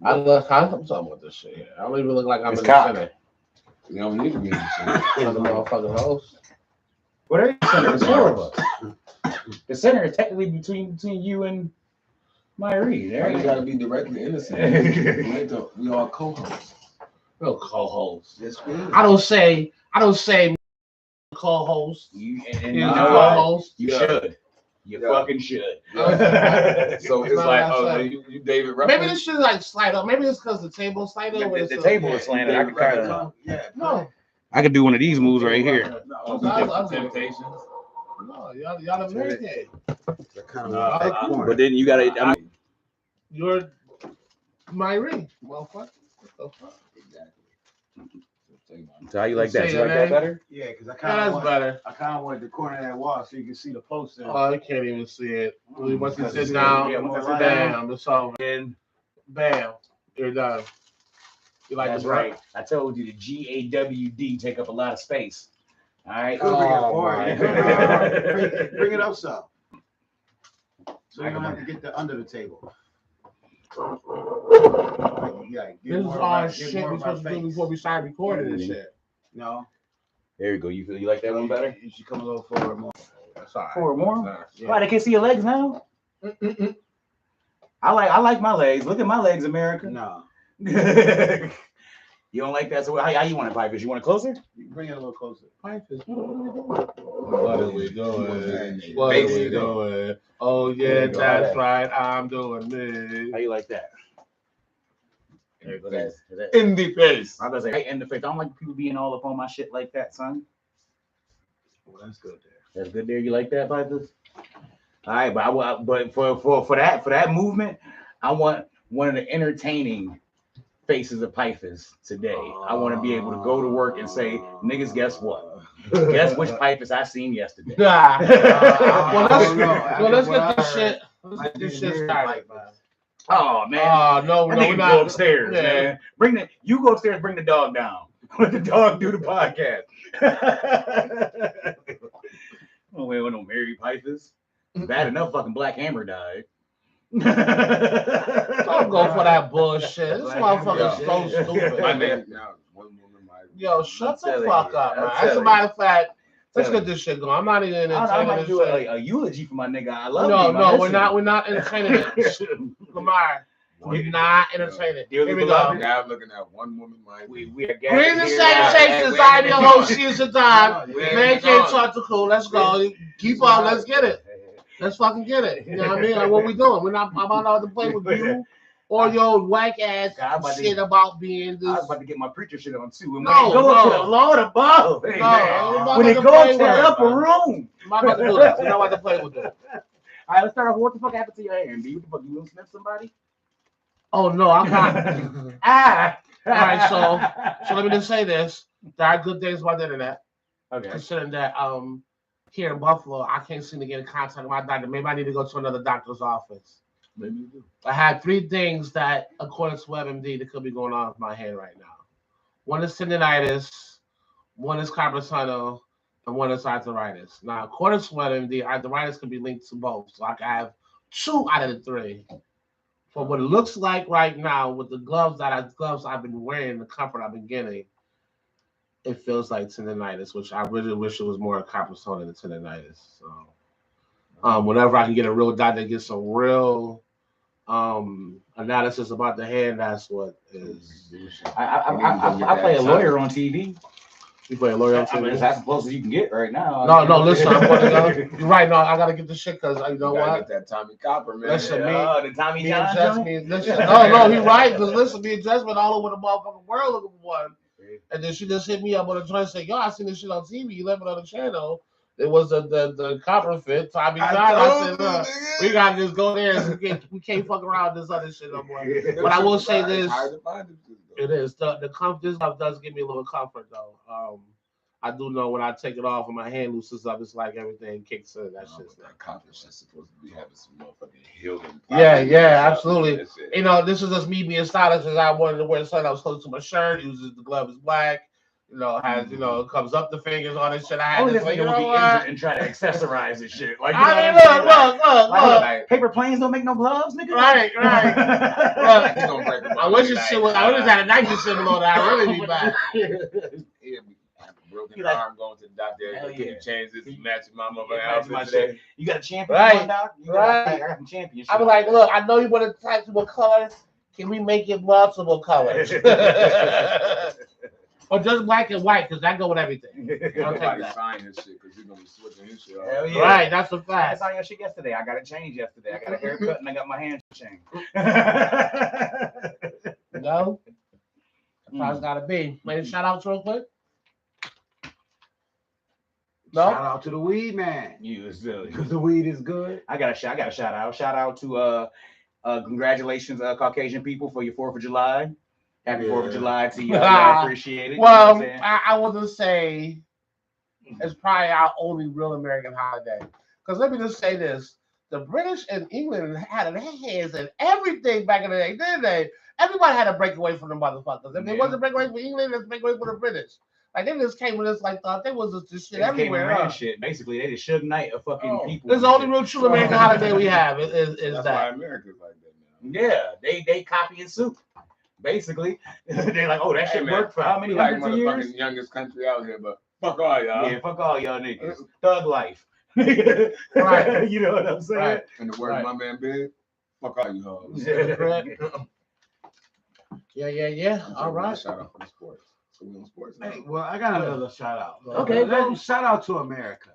I'm talking about this shit. I don't even look like I'm It's in cock. the center. You don't need to be in the center. I'm the motherfucking host. What are you center? There's four of us. The center is technically between you and Myrie. Why you gotta be directly in the center? We all co-hosts. No co-host. Yes, we is. I don't say co-host. You You know co-host. You should. You fucking should. So it's like, oh, you David Ruffin. Maybe this should like slide up. Maybe it's because the table's slightly over. The table is slanted. I could kind of. No. I could do one of these moves right here. I'm Temptations. No, y'all the ManCave. But then you gotta. You're my ring, motherfucker. So how you like that? You like that better? Yeah, because I That's better. wanted the corner of that wall so you can see the poster. Oh, I can't even see it. Once you sit down, bam, it's over. And bam, you're done. You like That's the right. I told you the GAWD take up a lot of space. All right. Bring it up some. So you don't have to get under the table. This is all shit we supposed to do before we start recording this shit. No. There you go. You like that one better? You should come a little forward more. That's all right. Forward more? Yeah. Why, they can't see your legs now? I like my legs. Look at my legs, America. No. You don't like that? So how you want it, Pipers? You want it closer? You bring it a little closer. Pipers, what are we doing? What are we doing? Oh yeah, that's right. I'm doing me. How you like that? There you go. That's In the face. I was gonna say, hey, in the face. I don't like people being all up on my shit like that, son. Well, that's good there. That's good there. You like that, Pipers? All right, but for that movement, I want one of the entertaining faces of Pipers today. I want to be able to go to work and say, niggas, guess what? Guess which Pipers I seen yesterday. Let's get this shit. Let's get this shit started. Oh man! No, we're not. Go upstairs, man. You go upstairs. Bring the dog down. Let the dog do the podcast. Oh wait, no Mary Pipers. Bad enough. Fucking Black Hammer died. Don't go for that bullshit. This motherfucker's so stupid. My name now. Yo, shut the fuck up, man. As a matter of fact, let's get this shit going. I'm not even entertaining. I might do a eulogy for my nigga. I love you. No, we're not entertaining it. Lamar, we're not entertaining. Here we go. Now I'm looking at one woman. We are Green and Salutations. I'm your host. She is the time. Man can't talk to cool. Let's go. Keep on. Let's get it. Let's fucking get it. You know what I mean? Like, what we doing? I'm not about to play with you or your whack ass shit about being this. I was about to get my preacher shit on too. And no, when it goes to the Lord above, when it goes to the upper room, I'm not about to do that. We're not about to play with it. All right, let's start off. What the fuck happened to your hand? What the fuck? You gonna snap somebody? Oh no, I'm not. All right, so let me just say this: there are good days about the internet. Okay. Considering that here in Buffalo, I can't seem to get in contact with my doctor. Maybe I need to go to another doctor's office. Maybe you do. I had 3 things that, according to WebMD, that could be going on with my hand right now. One is tendonitis, one is carpal tunnel, and one is arthritis. Now, according to WebMD, arthritis can be linked to both. So I can have 2 out of the 3. For what it looks like right now, with the gloves I've been wearing, the comfort I've been getting, it feels like tendonitis, which I really wish it was more carpal tunnel than tendonitis. So, whenever I can get a real doctor, get some real analysis about the hand, that's what is. I play a lawyer on TV. You play a lawyer on TV? That's as close as you can get right now. No, listen, you're right. No, I gotta get the shit because you know what? Get that Tommy Copper, man. Listen, the Tommy John. Listen, no, he right. Because listen, me and Jess went all over the motherfucking world looking for one. And then she just hit me up on the joint and said, yo, I seen this shit on TV. You left it on the channel. It was the copper fit, Tommy John. I said, look, we got to just go there. And we can't fuck around with this other shit no more. But I will say this. It is. The comfort, this stuff does give me a little comfort, though. I do know when I take it off and my hand loosens up, it's like everything kicks in. That shit's that copper shit's supposed to be having some motherfucking healing. Yeah, absolutely. You know, this is just me being stylish because I wanted to wear something that was close to my shirt. Uses the glove is black. You know, has it comes up the fingers, all this shit. I had to say, be injured and try to accessorize this shit. Like, look. Paper planes don't make no gloves, nigga. Right. He's gonna break them I wish this shit was. I wish I had a Nike symbol on it. I'd really be back. Broken like, arm going to the doctor. hell Can yeah. you change this to match my mother Match my outfit today? shit. You got a champion? Right, Doc? You right. I got some championship. I was like, look, I know you want to type what colors. Can we make it multiple colors? Or just black and white, because that go with everything. I'll take Nobody that. sign his shit because he's gonna be switching his shit. Hell yeah. Right, that's a I fact. saw your shit yesterday. I got it changed yesterday. I got a haircut and I got my hands changed. No, that's how it's gotta be. Make a shout out real quick. No, Shout out to the weed man. You was silly. Because the weed is good. I got a shout out. Shout out to congratulations, Caucasian people, for your 4th of July. Happy 4th of July to you. I appreciate it. well, you know what I wouldn't say it's probably our only real American holiday. Because let me just say this: the British and England had their hands in everything back in the day, didn't they? Everybody had to break away from the motherfuckers. If they wasn't break away from England, let's break away from the British. Like they just came with us like thought they was just shit everywhere. Huh? shit. Basically, they just Suge Knight of fucking people. This is the only real true American holiday we have. Is That's that? why America's like that now. Yeah, they copy and soup. Basically, they like, oh, that shit man, worked for how many we like hundreds of years? motherfucking youngest country out here, but fuck all y'all. Yeah, fuck all y'all niggas. Thug life. Right. You know what I'm saying? Right. In the words of my man Big, fuck all you hoes. Yeah. All right. Shout out for the sports. So we on sports now. Hey, well, I got another shout out. Okay, Shout out to America.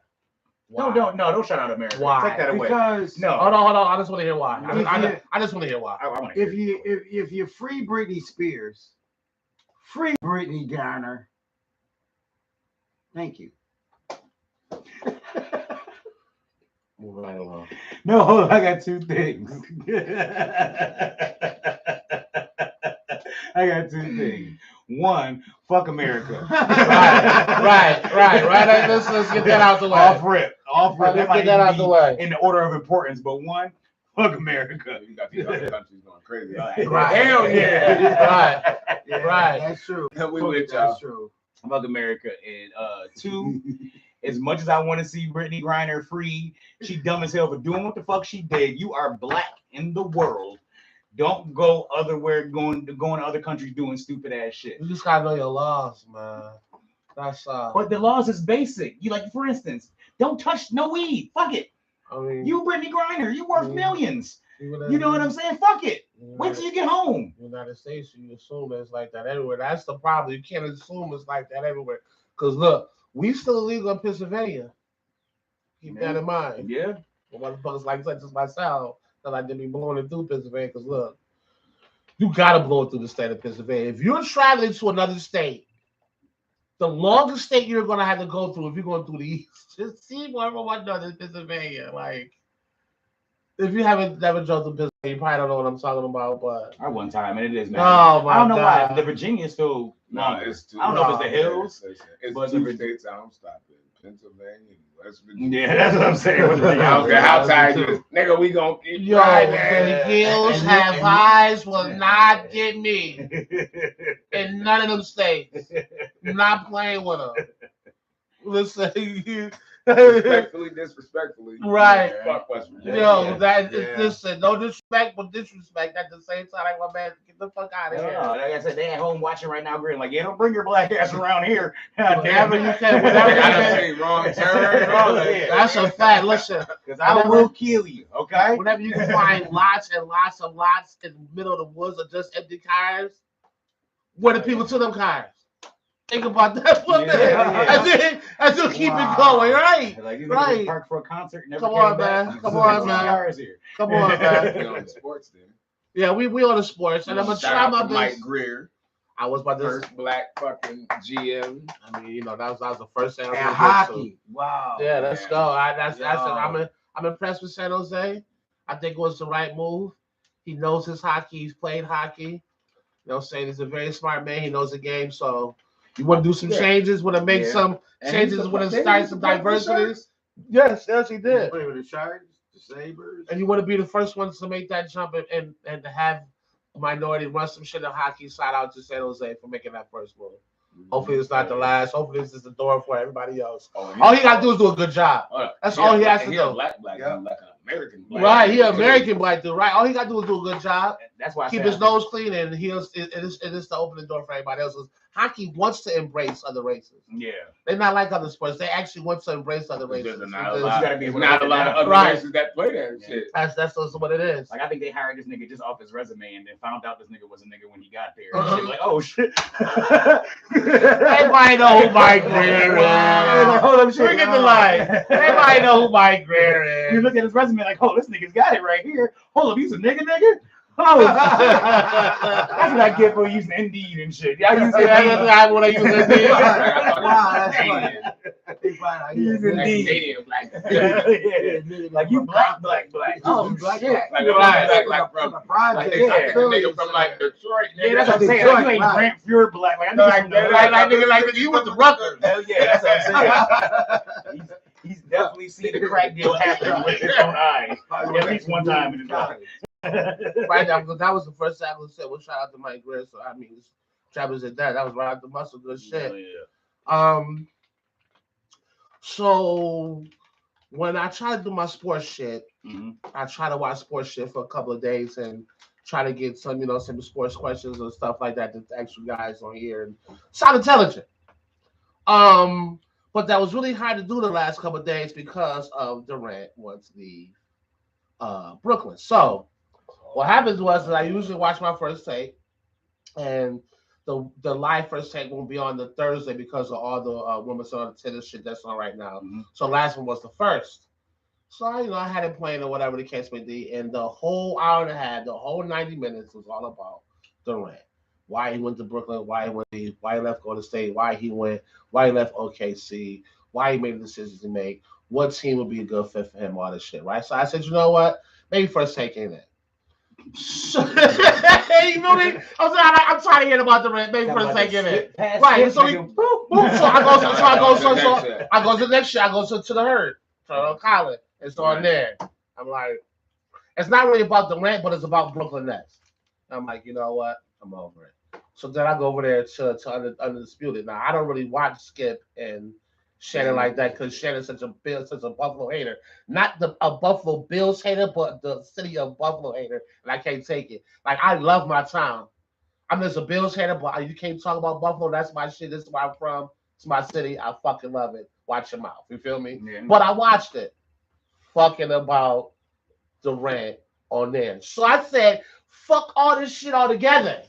No, don't shout out America. Why? Take that away. Because No. Hold on. I just want to hear why. If I just want to hear why. I wanna hear if you free Britney Spears, free Britney Garner. Thank you. Moving right along. No, hold on, I got two things. I got two things. One, fuck America. Right. Let's get that out the way. Off rip. Let's That might get that out be the way. in the order of importance, but one, fuck America. You got these other countries going crazy. Right. Hell yeah. Right. That's true. We with y'all. That's true. Fuck America. And two, as much as I want to see Brittany Griner free, she dumb as hell for doing what the fuck she did. You are black in the world. Don't go going to other countries doing stupid ass shit. You just gotta know your laws, man. That's But the laws is basic. You like, for instance, don't touch no weed. Fuck it. I mean, You Brittany Griner, you worth millions. even You know what I'm saying? Fuck it. in Wait till you get home. United States, you assume it's like that everywhere. That's the problem. You can't assume it's like that everywhere. Because look, we still illegal in Pennsylvania. Keep that in mind. Yeah. For motherfuckers like such as myself that like to be blowing it through Pennsylvania. Because look, you gotta blow it through the state of Pennsylvania. If you're traveling to another state, the longest state you're gonna have to go through if you're going through the east, just see what does in Pennsylvania. Like, if you haven't never drove through Pennsylvania, you probably don't know what I'm talking about. But I one time, and it is now. oh my I don't know God. why. The Virginia is still No, it's too. I don't know if it's the hills. It's but two the- states I don't stop in. Pennsylvania and West Virginia. Yeah, that's what I'm saying. I don't care how tired you is. Nigga, we gonna keep Yo, riding. the hills And- have and- eyes will not get me in none of them states. Not playing with them. Listen, Disrespectfully. Right. Fuck West Virginia. yo, that Yeah. is listen, no disrespect, but disrespect at the same time. Like, my man, get the fuck out of Yeah, here. like I said, they at home watching right now, grilling. Like, yeah, don't bring your black ass around here. God Whatever damn you it. can, I whatever you done can. say wrong turn. Wrong. Yeah. That's a fact. Listen, Because I will kill you, okay? whenever you can find lots and lots of lots in the middle of the woods of just empty cars, where the people to them cars? Think about that for a minute. Yeah. I still keep Wow. it going, right? Like, these Right. niggas parked for a concert. Never Come came on, back. man. Come on, man. Cars here. Come on, man. We on the sports then. Yeah, we on the sports, and I'm gonna Shout try out my to Mike best. Greer, I was about to. first black fucking GM. I mean, that was the first thing I was And gonna get to. hockey. Wow. Yeah, let's go. That's Yo. I'm impressed with San Jose. I think it was the right move. He knows his hockey. He's played hockey. You know what I'm saying? He's a very smart man. He knows the game. So you want to do some Yeah. changes, want to make Yeah. some And changes, he's want to they start used some to play for the diversity. Sharks. Yes, he You did. play with the Sharks, the Sabres. And you want to be the first ones to make that jump and to have a minority run some shit in hockey. Shout out to San Jose for making that first move. Hopefully it's not the last. Hopefully this is the door for everybody else. All he got to do is do a good job. That's all he has to He do. a black, Yeah. like an American black. Right, he an American black dude, right? All he got to do is do a good job. That's why I keep said his nose clean, and it is to open the door for everybody else. Hockey wants to embrace other races. Yeah. They're not like other sports. They actually want to embrace other There's races. not a You lot, gotta be able to not a hold it lot of down. other Right. races that play that shit. That's what it is. Like I think they hired this nigga just off his resume and then found out this nigga was a nigga when he got there. Uh-huh. Shit, like, oh shit. Everybody know who Mike Greer is. Like, hold up, shit. Look at the line. Everybody know who Mike Greer is. You look at his resume like, oh, this nigga's got it right here. Hold up, he's a nigga? Oh, shit. That's what I get for using Indeed and shit. Y'all use That's Indeed. not what I use Indeed. Wow, that's funny. Use Indeed. Canadian black. Yeah. Like you black. Oh, Black, shit. Like Right. black from the project. like a nigga from like Detroit. Yeah, that's what I'm saying. Detroit, Like, you ain't right. Grant Fuhr black. Like, I know Like nigga, you with the Rutgers. hell yeah, that's what I'm saying. He's definitely seen the crack deal happen with his own eyes. At least one time in his life. Right now, because that was the first thing I was say. Well, shout out to Mike Greer. So I mean, Travis did that. That was right out the muscle, good shit. Yeah. So when I try to do my sports shit, Mm-hmm. I try to watch sports shit for a couple of days and try to get some, some sports questions and stuff like that to ask you guys on here and sound intelligent. But that was really hard to do the last couple of days because of Durant wants to leave Brooklyn. So what happens was that I usually watch my first take, and the live first take won't be on the Thursday because of all the women's on the tennis shit that's on right now. Mm-hmm. So last one was the first. So I had it playing or whatever the case may be, and the whole hour and a half, the whole 90 minutes was all about Durant. Why he went to Brooklyn, why he left Golden State, why he left OKC, why he made the decisions he made, what team would be a good fit for him, all this shit, right? So I said, you know what? Maybe first take ain't it. You know me? I'm trying to hear about Durant. Maybe first take ain't it. Right. So I go to the next shit. I go to the herd. To Colin. It's on there. I'm like, it's not really about Durant, but it's about Brooklyn Nets. I'm like, you know what? I'm over it. So then I go over there to Undisputed. Now I don't really watch Skip and Shannon like that because Shannon's such a Buffalo hater. Not a Buffalo Bills hater, but the city of Buffalo hater, and I can't take it. Like I love my town. I'm just a Bills hater, but you can't talk about Buffalo. That's my shit. This is where I'm from. It's my city. I fucking love it. Watch your mouth. You feel me? Yeah. But I watched it. Fucking about Durant on there. So I said, fuck all this shit all together.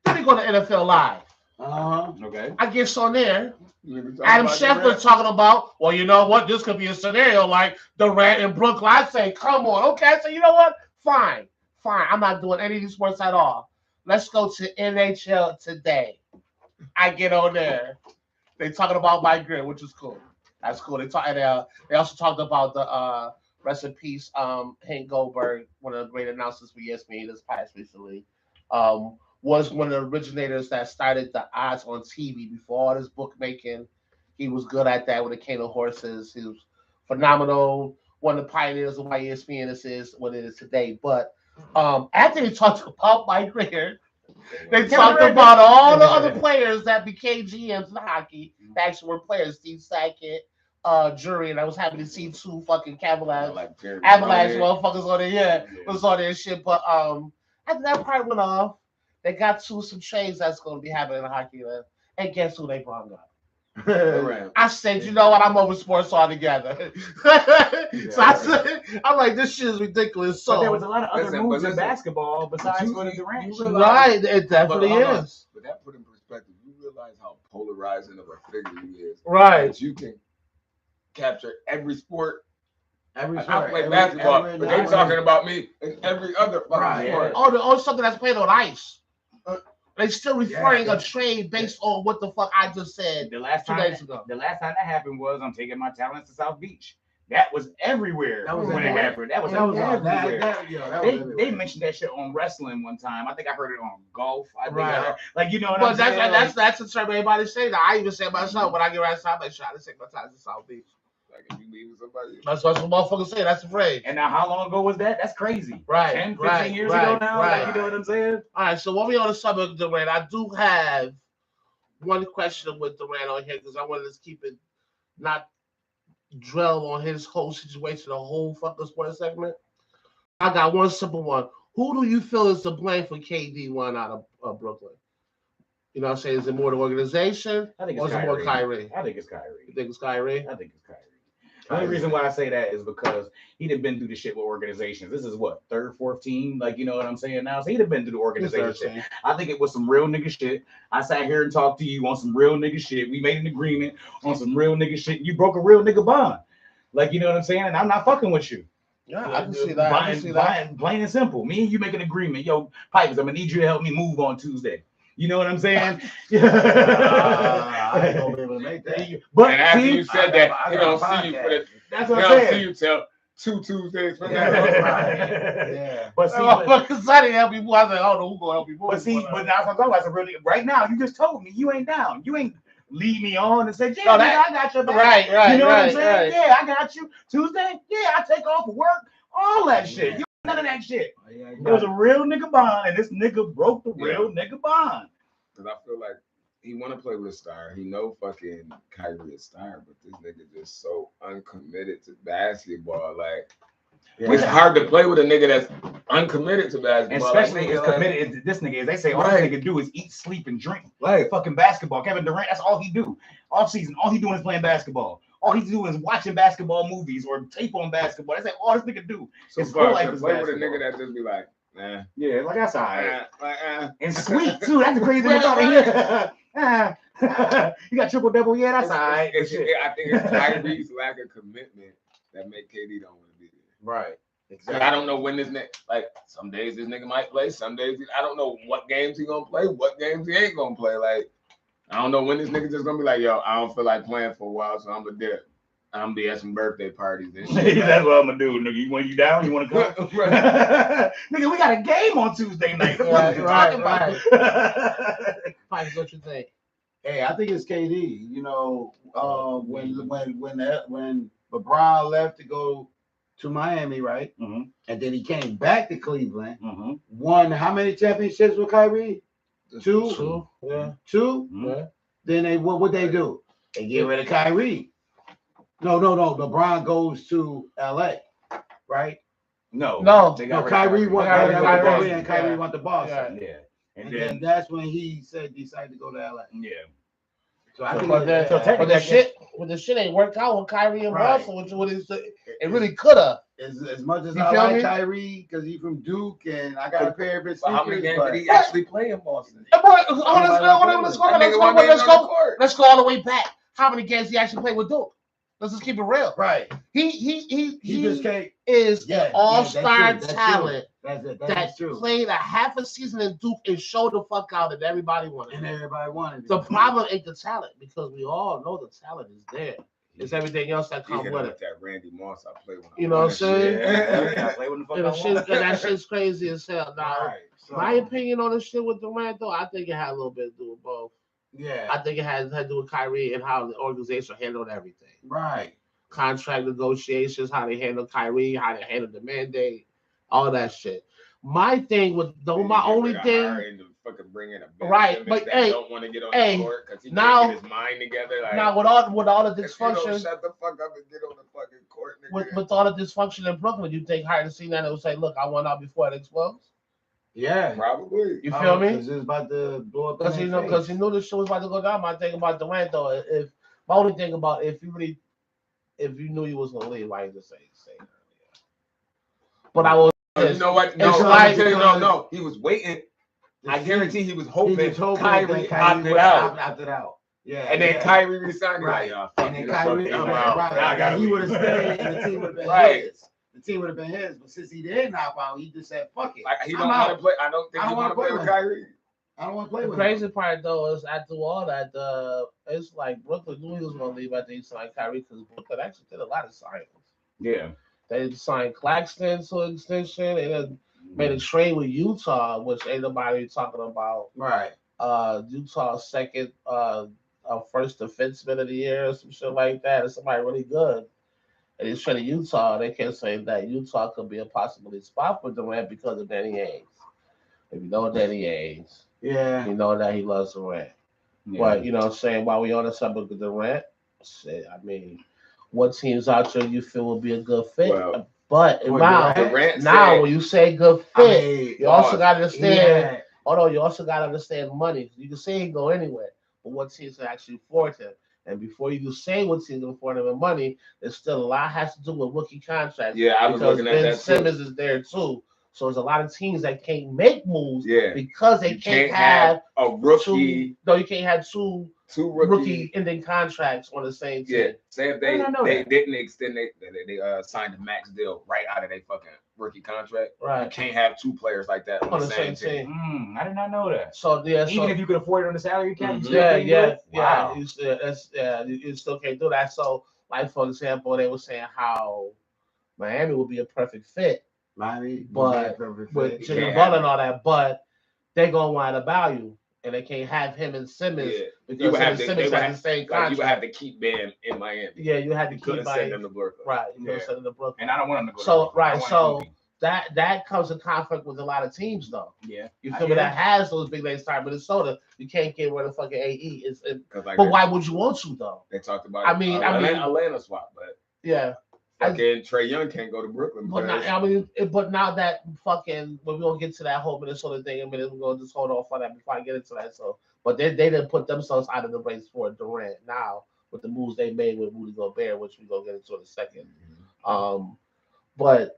Let me go to NFL Live. Okay. I guess on there, Adam Schefter talking about, well, you know what? This could be a scenario like Durant and Brooklyn. I say, come on. Okay, so you know what? Fine. I'm not doing any of these sports at all. Let's go to NHL Today. I get on there. They talking about Mike Greer, which is cool. That's cool. They also talked about the rest in peace, Hank Goldberg, one of the great announcers for ESPN this past recently. Was one of the originators that started the odds on TV before all this bookmaking. He was good at that when it came to horses. He was phenomenal. One of the pioneers of why ESPN is what it is today. But after they talked about Mike Greer, they talked about all the other players that became GMs in hockey that actually were players. Steve Sackett, Jury, and I was happy to see two fucking Avalanche motherfuckers on there. Yeah, was on there and shit. But after that part went off, they got to some trades that's going to be happening in hockey. And guess who they brought up? I said, you know what? I'm over sports altogether. So I said, I'm like, this shit is ridiculous. So but there was a lot of other moves in basketball besides for the Durant. Right, it definitely is. But that put in perspective, you realize how polarizing of a figure he is. Right. That you can capture every sport. I play every basketball, but they're talking about me in every other fucking sport. Oh, something that's played on ice. They still referring a trade based on what the fuck I just said The last 2 time days ago. that happened was I'm taking my talents to South Beach. That was everywhere when it happened. That was everywhere. They mentioned that shit on wrestling one time. I think I heard it on golf. Like, you know what I'm saying? That's the term everybody say that. I even say myself when I get right side, I try to take my talents to South Beach. Like if you leaving somebody. That's what some motherfuckers say. That's the phrase. And now, how long ago was that? That's crazy. Right. 10, 15 years ago now? Like, you know what I'm saying? All right, so when we on the subject of Durant, I do have one question with Durant on here because I wanted to keep it not dwell on his whole situation, the whole fucking sports segment. I got one simple one. Who do you feel is to blame for KD one out of Brooklyn? You know what I'm saying? Is it more the organization? I think or it's is it more Kyrie? I think it's Kyrie. You think it's Kyrie? I think it's Kyrie. The only reason why I say that is because he'd have been through the shit with organizations. This is what, third, fourth team? Like, you know what I'm saying now? So he'd have been through the organization shit. I think it was some real nigga shit. I sat here and talked to you on some real nigga shit. We made an agreement on some real nigga shit. You broke a real nigga bond. Like, you know what I'm saying? And I'm not fucking with you. Yeah, I can see that. I can see that. Plain and simple. Me and you make an agreement. Yo, Pipes, I'm going to need you to help me move on Tuesday. You know what I'm saying? I ain't gonna be able to make that. But and after you said that, he don't see you for the. That's He what I'm don't see saying. you till 2 Tuesdays from now. Yeah. But see, Fucking Sonny help me. I was like, oh, who gonna help me? but see, but now I'm talking about really right now. You just told me you ain't down. You ain't lead me on and say, yeah, No, nigga, I got your back. Right, You know what I'm right, saying? right. Yeah, I got you. Tuesday, yeah, I take off work. All that shit. You none of that shit. Yeah, It was a real nigga bond, and this nigga broke the real nigga bond. Because I feel like he want to play with a star. He know fucking Kyrie is star, but this nigga just so uncommitted to basketball. Like, it's hard to play with a nigga that's uncommitted to basketball. Especially like, as committed as this nigga is. They say all this nigga do is eat, sleep, and drink. Like, Fucking basketball. Kevin Durant, that's all he do. Off season, all he doing is playing basketball. All he's doing is watching basketball movies or tape on basketball. That's like all this nigga do. so His far, whole life to is play with a basketball. nigga that just be like, nah. Yeah, like that's all right. Like, And sweet too. That's the crazy thing about it. You got triple double. Yeah, that's all right. I think it's Kyrie's lack of commitment that make KD don't want to be there. Right. Exactly. I don't know when this nigga, like, some days this nigga might play, some days I don't know what games he gonna play, what games he ain't gonna play. Like, I don't know when this nigga just gonna be like, yo, I don't feel like playing for a while, so I'm gonna dip. I'm gonna be at some birthday parties and shit. That's what I'm gonna do, nigga. When you down, you wanna come? Nigga, we got a game on Tuesday night. Right. Pipes, what you think? Hey, I think it's KD. You know, when LeBron left to go to Miami, right? Mm-hmm. And then he came back to Cleveland. Mm-hmm. Won how many championships with Kyrie? Two. Yeah. Two. Yeah. Then what they do? They get rid of Kyrie. No. LeBron goes to LA, right? No, Kyrie won. Kyrie. And Kyrie went to Boston. Yeah. And then that's when he decided to go to LA. Yeah. So I think But the shit ain't worked out with Kyrie and Boston, which it really could have. As much as You I feel like me? Kyrie because he's from Duke and I got a pair of his But how many sneakers, games but did he actually play in Boston? Let's go all the way back. How many games he actually played with Duke? Let's just keep it real. right. He just can't. is Yeah, an all-star that's true. talent That's it. that That's true. played a half a season in Duke and showed the fuck out and everybody wanted And it. everybody wanted it. The problem ain't the talent because we all know the talent is there. It's everything else that comes with it. That Randy Moss I play with. You know what I'm saying? Yeah, I play with the fuck And I and want. that shit's crazy as hell. Now, Right. So, my opinion on this shit with Durant, though, I think it had a little bit to do with both. yeah. I think it had to do with Kyrie and how the organization handled everything. Right. Contract negotiations, how they handled Kyrie, how they handled the mandate, all that shit. My thing with my only thing. Right, but hey, don't want to get on hey, the court because he now- can't get his mind together. Like, Now with all the if you don't dysfunction, shut the fuck up and get on the fucking court, nigga. with all the dysfunction in Brooklyn, you think Harden seen that and would say, "Look, I want out before it explodes." Yeah. Probably. You feel me? Because it's about to blow up. Because he knew this shit was about to go down. My thing about Durant though, if my only thing about if you knew you was gonna leave, why you just say that? But I will. You know what? No, It's I'm like- tell you, no. He was waiting. I guarantee he was hoping Kyrie opted out. Yeah. And then Kyrie resigned. Right. Like, And then Kyrie, he would have stayed, and the team would have been Right. his. The team would have been his, but since he didn't hop out, he just said, "Fuck it." Like he I'm don't want to out. play. I don't think I he don't want to wanna play play with with Kyrie. I don't want to play The with crazy him. part though is after all that, it's like Brooklyn knew he was gonna leave. I think signed Kyrie because Brooklyn actually did a lot of signings. Yeah. They signed Claxton to an extension and then made a trade with Utah, which ain't nobody talking about. Right. Utah's second, first defenseman of the year or some shit like that. It's somebody really good. And he's traded Utah. They can't say that Utah could be a possibility spot for Durant because of Danny Ainge. If you know Danny Ainge, Yeah. you know that he loves Durant. But you know what I'm saying, while we on the subject of Durant, shit, I mean, what teams out there you feel would be a good fit? Well, But Boy, now, Durant now said- when you say good I fit, mean, you also got to he understand. had- Although you also got to understand money. You can say he can go anywhere, but what teams can actually afford him? And before you can say what teams can afford him in money, there's still a lot has to do with rookie contracts. Yeah, I was because looking at Ben that too. Simmons is there too. So there's a lot of teams that can't make moves Yeah. because they You can't have a rookie, two. No, you can't have two two rookie ending contracts on the same team. Yeah, say if I did not know they that. didn't extend they signed a max deal right out of their fucking rookie contract. You Right. can't have two players like that on the same team. I did not know that. So yeah, so Even if you could afford it on the salary cap, you still yeah, couldn't do yeah, it? Wow. you still can't do that. So, like for example, they were saying how Miami would be a perfect fit Miami, But with You Jimmy can't Butler have and all that, but they're gonna want a value, and they can't have him and Simmons Yeah, because you would him have and to. Simmons They would have have, the same like, contract. you would have to keep Bam in Miami. Yeah, you had to You keep couldn't send them Miami. to Brooklyn. Right, you couldn't Yeah. send him to Brooklyn. And I don't want him to go So to Brooklyn. I right, want so him to that comes in conflict with a lot of teams though. Yeah. You I feel me? hear That has those big names. Start Minnesota, you can't get rid of fucking AE. Like But why would you want to though? they talked about? I mean, Atlanta swap, but Yeah. fucking Trey Young can't go to Brooklyn. But now that fucking when we gonna get to that whole Minnesota thing in a minute, we're gonna just hold off on that before I get into that. So, but they didn't put themselves out of the race for Durant now with the moves they made with Rudy Gobert, which we gonna get into in a second. But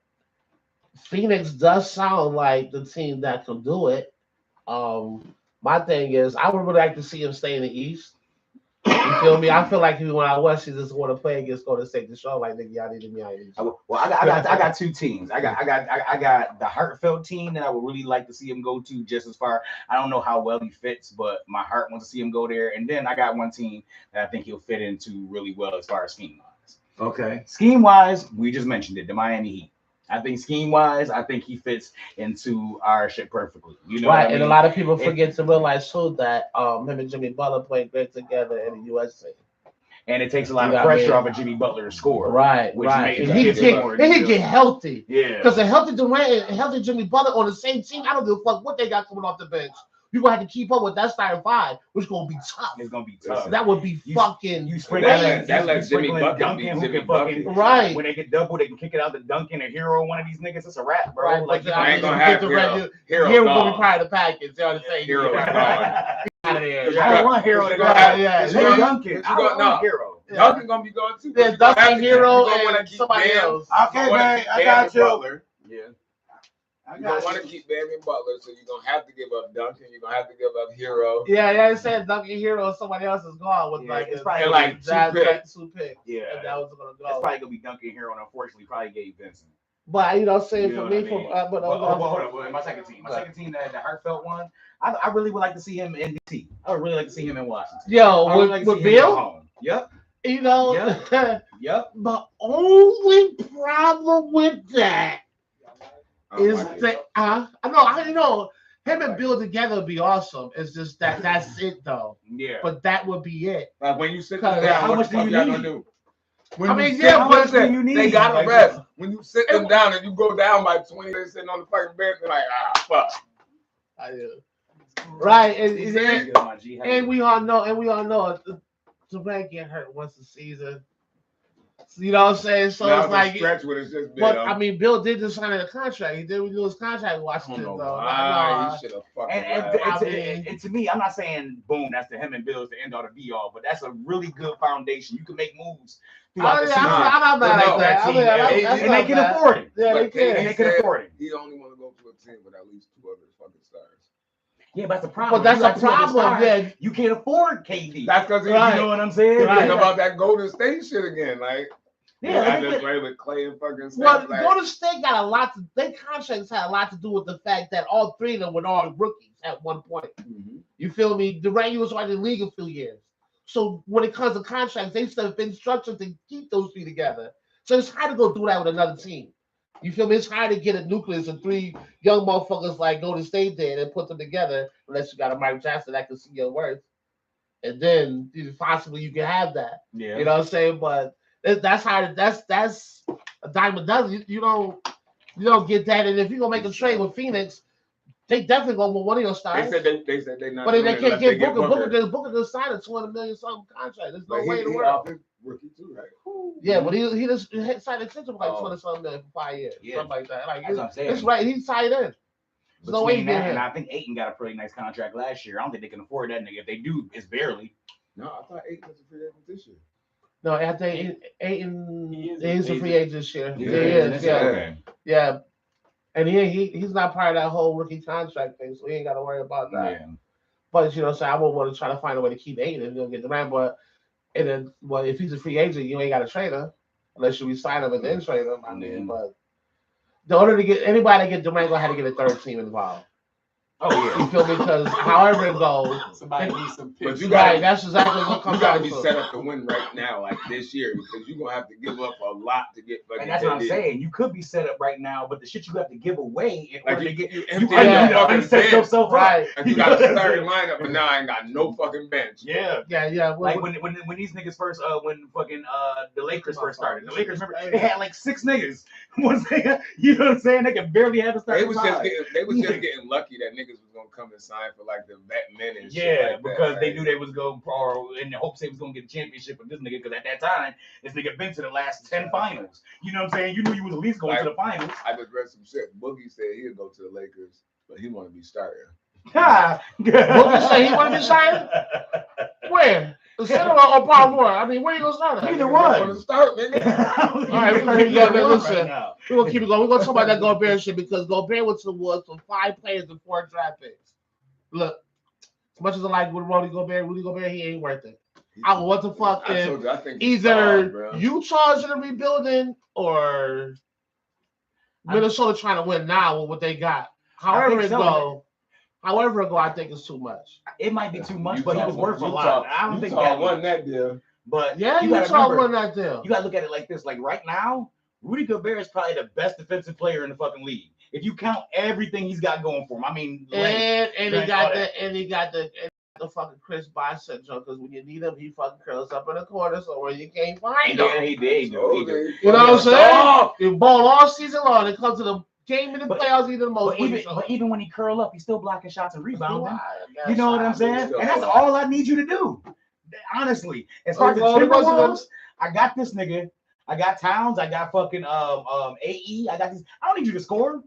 Phoenix does sound like the team that can do it. My thing is, I would really like to see him stay in the East. You feel me? I feel like even when I West, he just want to play against Golden State to show like nigga, y'all need me. Well, I got two teams. I got the Hartfeld team that I would really like to see him go to just as far. I don't know how well he fits, but my heart wants to see him go there. And then I got one team that I think he'll fit into really well as far as scheme wise. Okay. Scheme wise, we just mentioned it, the Miami Heat. I think scheme wise, I think he fits into our shit perfectly. You know, right? what I mean? And a lot of people forget to realize too that him and Jimmy Butler played great together in the USA. And it takes a lot You of know what I pressure mean? off of Jimmy Butler to score. Right, Which right. makes And he get healthy. Yeah. Because a healthy Durant and healthy Jimmy Butler on the same team, I don't give a fuck what they got coming off the bench. You're gonna have to keep up with that starting five, which is gonna be tough. It's gonna be tough. That would be fucking You crazy. sprinkle that lets Jimmy sprinkling Bucket Duncan, be who Jimmy can fucking Bucket. Right. when they get double, they can kick it out to Duncan or Hero. One of these niggas, it's a wrap, bro. Right, Like but I ain't mean, gonna if you have get the Hero. red- Hero Hero gonna be gone. part of the package. You know what I'm saying? Hero Yeah. is gone. Out of there. I I don't want Hero to go. Yeah, yeah. It's Yeah. Duncan. I don't want Hero. Duncan gonna be going too. Yeah, Duncan, Hero, and somebody else. Okay, man, I got you. Butler. Yeah. I You're gonna got want to you. keep Bam and Butler, so you're gonna have to give up Duncan. You're gonna have to give up Hero. Yeah, I said Duncan Hero and somebody else is gone with Yeah, like it's a probably like that two picks. two picks. Yeah. And that was gonna It's go. probably gonna be Duncan Hero, and unfortunately, probably Gabe Vincent. But you know, what I'm saying You know for what me, I mean? but hold on. My second team, the Hartfeld one. I really would like to see him in DC. I would really like to see him in Washington. yo, I would like to with see him go Bill, home. Yep. you know, Yep. the only problem with that is that I know him and Bill together would be awesome. It's just that's it though. Yeah. But that would be it. Like when you sit them Cause down, how what much the do fuck you y'all need? gonna do? I mean, you yeah, sit- but listen, you need? they gotta Like, rest. When you sit them down and you go down by 20, they're sitting on the fucking bench, they're like, fuck. Right, G, and we all know Durant get hurt once a season. You know what I'm saying? So Now it's like, stretch when it's just been. but I mean, Bill did just sign a contract. He did renew his contract in I Washington, don't know though. why he should have fucking and to me, I'm not saying boom, that's the him and Bill's the end all to be all, but that's a really good foundation. You can make moves throughout the season. I'm not mad at that. And they can afford it. Yeah, they can. And they can afford it. He only want to go to a team with at least two other fucking stars. Yeah, but that's the problem. But that's a problem. Yeah, you can't afford KD. That's because Right. You know what I'm saying? Right. Think about that Golden State shit again. Like, Yeah, I just play with Clay and fucking Steph. well, Like, Golden State got a lot to. Their contracts had a lot to do with the fact that all three of them were all rookies at one point. You feel me? Durant was already in the league a few years. So when it comes to contracts, they've been structured to keep those three together. So it's hard to go do that with another team. You feel me? It's hard to get a nucleus of three young motherfuckers like Golden State did and put them together, unless you got a Mike Jackson that can see your worth. And then possibly you can have that. Yeah. You know what I'm saying? But that's hard. That's a dime a dozen. You don't get that. And if you're gonna make a trade with Phoenix, They definitely gonna want one of your They stars. said they not. But they doing it can't unless get they Booker to sign a $200 million something contract. There's no But way in the he world. off his rookie too, right? Yeah, but he just signed an extension for like Oh. 20 something million for 5 years, Yeah. something like that. Like That's what I'm saying. it's right. He's tied in. There's no way Between he's that and getting I think Ayton got a pretty nice contract last year. I don't think they can afford that nigga. If they do, it's barely. No, I thought 8 was a free agent this year. No, I think Ayton He is is a free agent this year. Yeah, Yeah, he is. Yeah, Okay. yeah. And he's not part of that whole rookie contract thing, so he ain't got to worry about that. Yeah. But you know, so I would want to try to find a way to keep Ayton and get Durant. But and then, well, if he's a free agent, you ain't got to trade him unless you resign him and then trade him. I mean, but the order to get anybody to get Durant, gonna have to get a third team involved. Oh yeah. You feel me? Because however it goes, Somebody needs some But picks. you got right? That's exactly what you comes got down to be to. set up to win right now, like this year, because you're gonna have to give up a lot to get. And that's what I'm saying. You could be set up right now, but the shit you have to give away in Like order to you, get you you empty kind Yeah. your of fucking set bench. yourself up. Right? Like you got a starting lineup, but now I ain't got no fucking bench. Yeah. Yeah. Like when these niggas first when fucking the Lakers first started. The Lakers, remember, they had like 6 niggas. Once they, you know what I'm saying? They could barely have a They starting was five. just getting lucky that niggas was gonna come and sign for like the vet men and shit. Yeah, like because that, they right? knew they was going or in the hopes they was gonna get a championship with this nigga. Because at that time, this nigga been to the last 10 finals. You know what I'm saying? You knew you was at least going to the finals. I just read some shit. Boogie said he'd go to the Lakers, but he want to be starting. Ha! Boogie say he wanna be starting? Where? The center or power forward? I mean, where you gonna start at? Either one. Want to start, nigga? All right, we're gonna keep going. Listen, we're gonna keep it going. We're gonna talk about that Gobert shit because Gobert was from 5 players and 4 draft picks. Look, as much as I like Rudy Gobert, he ain't worth it. I don't know what the fuck I if told you, I think either Utah's in a rebuilding or Minnesota trying to win now with what they got. However it go, I think it's too much. It might be too much, Utah but he was worth a Utah- lot. I don't think Utah that won much. that deal. But Yeah, you gotta Utah remember, won that deal. you gotta look at it like this. Like right now, Rudy Gobert is probably the best defensive player in the fucking league. If you count everything he's got going for him, I mean, And he Drake, got all that. the fucking Chris Bicep joke because when you need him, he fucking curls up in the corner somewhere you can't find him. he did. You know what I'm saying? You ball all season long. It comes to the game in the But- playoffs, he's the most. But even when he curl up, he's still blocking shots and rebounding. Wow, You know what I'm saying? still And that's blocking. all I need you to do. Honestly, as far as the Well, it wasn't Timberwolves, I got this nigga. I got Towns. I got fucking AE. I got these. I don't need you to score.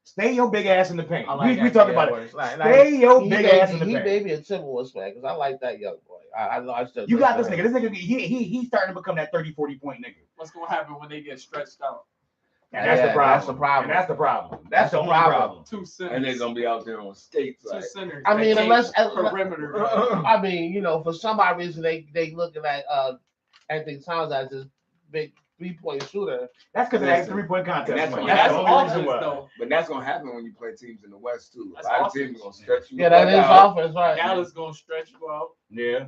Stay your big ass in the paint. We talking about it. Stay your big ass in the He paint. made me a Timberwolves fan because I like that young boy. I still You got this nigga. This nigga, he's starting to become that 30-40 point nigga. What's gonna happen when they get stretched out? And that's the Yeah, problem. that's the problem. And that's the problem. That's the only problem. problem. 2 centers. And they're gonna be out there on skates. Two Like, centers. I mean, that unless- take perimeter. I mean, you know, for some odd reason they looking at Anthony Towns as this big 3-point shooter. That's because of that Listen, 3-point contest. and that's man. what- That's That's the only reason offense, why. though. but that's gonna happen when you play teams in the West too. That's A lot of offense. teams gonna stretch you. Yeah, that the is fuck out. offense, right? Dallas gonna stretch you out. Yeah.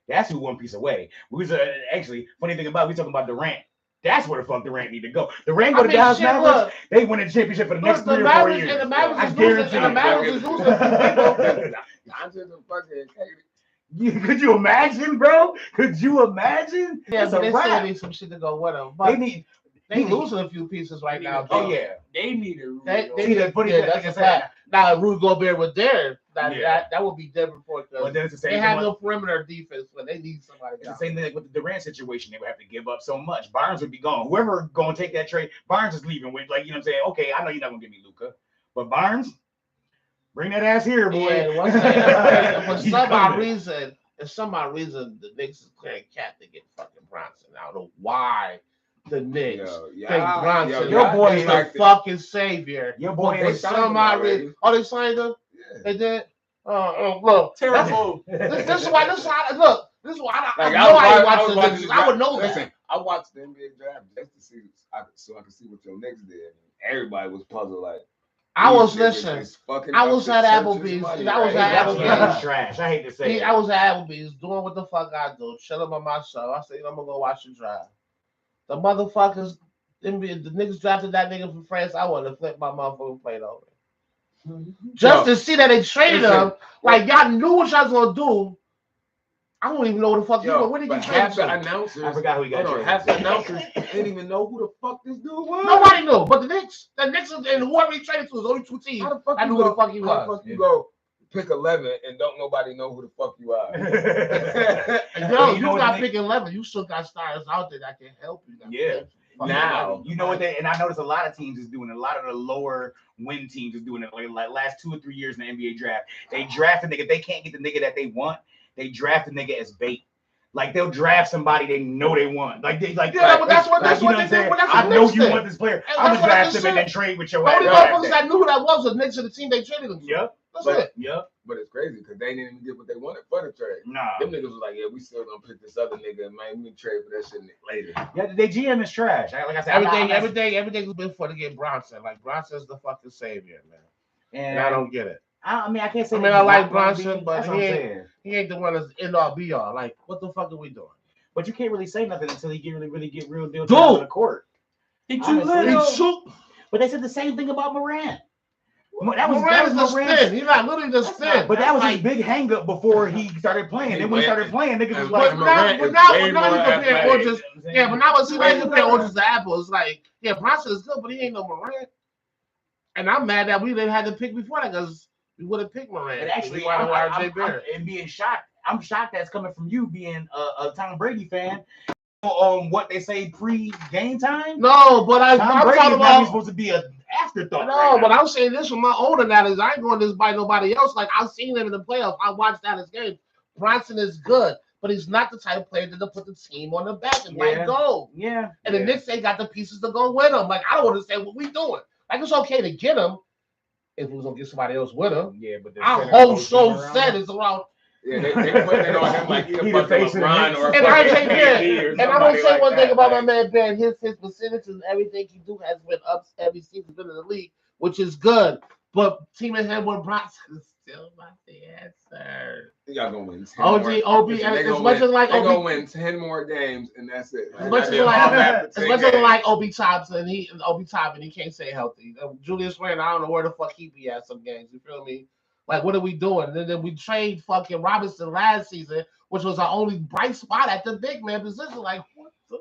That's who one piece away. We was actually funny thing about we talking about Durant. That's where the fuck Durant need to go. Durant go to Dallas shit, Mavericks. look, They win a championship for the next 3 or 4 Mavericks years. and the Mavericks I is losing, guarantee and the it. Mavericks is losing a few people. I'm just a fucking Could you imagine, bro? Could you imagine? Yeah, It's but a they still wrap. need some shit to go with them. They But need. they losing a few pieces right now. Oh too. yeah. They need it. They See, need the funny yeah, thing, that's like I a said, fact. Now, if Rudy Gobert was there, Yeah. that would be different for But because then it's the same they thing. have with- no perimeter defense, but they need somebody. It's the down. same thing with the Durant situation. They would have to give up so much. Barnes would be gone. Whoever going to take that trade, Barnes is leaving with, like, you know what I'm saying? Okay, I know you're not going to give me Luka, but Barnes, bring that ass here, boy. And once they, for He's some odd coming. reason, the Knicks is playing cat to get fucking Bronson. I don't know why the Knicks think Bronson your boy is is the like fucking savior. Your boy For is some odd reason. Oh, they signed him? Yeah. They did? Look. Terrible. This is why look. This is why I Like, know I was watched the watching Knicks. the I would draft. know that. Listen, I watched the NBA draft just to see, so I could see what your Knicks did. Everybody was puzzled. Like, I was these niggas listening. is fucking I was up at to church's Applebee's. money, I was right? at That's Applebee's. trash. I hate to say it. I was at Applebee's doing what the fuck I do, chilling by myself. I said, I'm gonna go watch the drive. The motherfuckers, the niggas drafted that nigga from France. I wanted to flip my motherfucking plate over. Just to see that they traded him, like y'all knew what y'all was gonna do. I don't even know what the fuck you Yo, know. When did you but trade half the him? announcers, I forgot who he got hold on, traded. half the announcers didn't even know who the fuck this dude was. Nobody knew, but the Knicks and whoever he traded to was only two teams. How the fuck I you knew who go, the fuck he how the was. fuck you go pick 11 and don't nobody know who the fuck you are? And yo, You know you what got the pick 11. You still got stars out there that can help you. That Yeah. play. Now, you know what they, and I noticed a lot of teams is doing it. A lot of the lower win teams is doing it. Like last 2 or 3 years in the NBA draft, they draft a nigga. If they can't get the nigga that they want, they draft a nigga as bait. Like they'll draft somebody they know they want. Like they like. Yeah, but that's what you know they I'm did. saying? But that's I what know Knicks you did. want this player. And I'm that's gonna what I draft just him and then said. trade with your The only ass. motherfuckers that knew who that was Knicks of the team they traded him to. Yep. That's But- it. Yep. But it's crazy because they didn't even get what they wanted for the trade. Nah. Them niggas was like, yeah, we still gonna pick this other nigga and man, we can trade for that shit later. Yeah, the GM is trash. Like I said, Everything's been for to get Bronson. Like Bronson's the fucking savior, man. And I don't get it. I mean, I can't say. I mean, I like Bronson, but that's what I'm saying. he ain't the one that's end all be all. Like, what the fuck are we doing? But you can't really say nothing until he really get real deal Dude. on the court. He too Honestly. little. But they said the same thing about Morant. That was Morant is the Morant's- spin. He's not literally the spin. But that was his like, big hang up before he started playing. Then when he started playing, niggas was And like, but Morant now is you way compare more oranges. athletic. Yeah, but now see, now you compare Way oranges to apples. Like, yeah, Bronson is good, but he ain't no Morant. And I'm mad that we didn't have to pick before that because we would have picked Morant. And actually, We wanted RJ Barrett. I'm being shocked. I'm shocked that's coming from you being a Tom Brady fan. On what they say pre-game time. No, but I'm Tom talking Brady is not about. supposed to be an afterthought. No, right but now. I'm saying this from my own analysis. I ain't going this by nobody else. Like I've seen him in the playoffs. I watched that his game. Bronson is good, but he's not the type of player to put the team on the back and let go. Yeah. And the Knicks ain't got the pieces to go with him. Like I don't understand what we doing. Like it's okay to get him if we was gonna get somebody else with him. Yeah, but Our whole show set is around. Yeah, they putting it on him like he a He the fucking face of the LeBron Knicks. or a And I fucking say yeah, KD or and I'm gonna somebody say like one thing that. about my Like, man Ben. His percentages and everything he do has been up every season he's been in the league, which is good. But teaming him with Bronson is still not the answer. y'all gonna win 10 OG, more. OB, Listen, as they gonna much as like they gonna OB, win 10 more games and that's it. as much I as did like all that for as 10 much as games. like Obi Thompson, he can't stay healthy. Julius Randle, I don't know where the fuck he be at some games. You feel me? Like what are we doing? And then we trade fucking Robinson last season, which was our only bright spot at the big man position. Like what the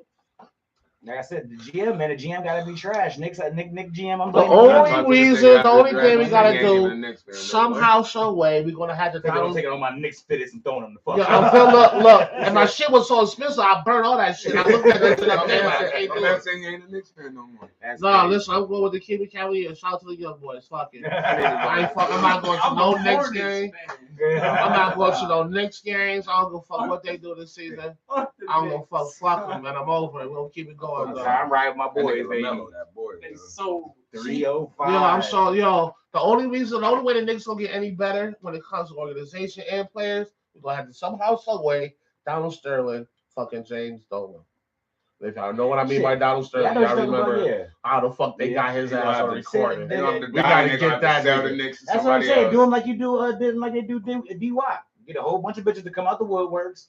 Like I said, the GM, man, the GM gotta be trash. Nick GM, I'm The blaming only him. reason- the only thing we gotta He ain't do, even a Knicks fan, no somehow, some way, we're gonna have to They're download. taking on my Knicks fitteds and throwing them the fuck. Yeah, I'm feeling look, and my shit was so expensive, I burned all that shit. I looked at that shit way. up there, like, I can't I'm do not it. saying he ain't a Knicks fan no more. That's No, crazy. listen, I'm going with the Cleveland Cavaliers. Shout out to the young boys. Fuck it. I ain't fuck. I'm not going to I'm no a Knicks Hornets game. fan. I'm not going to no Knicks games. I don't give a fuck what they do this season. I don't give a fuck them, man. I'm over it. We'll keep it going, though. I'm right with my That boys, nigga baby. LaMelo, that boy. It's so 305. Yo, I'm so the only way the Knicks will get any better when it comes to organization and players, we're gonna have to somehow, some way, Donald Sterling, fucking James Dolan. If y'all know what I mean by Donald Yeah, I Sterling, know y'all what you're talking remember about, yeah. how the fuck they Yeah. got his They gonna ass have on to recording. They- They gonna have to we die gotta and they get gonna have that to sell nigga. the Knicks to That's what I'm somebody saying. else. Do them like you do, did like they do D-Wop. Get a whole bunch of bitches to come out the woodworks.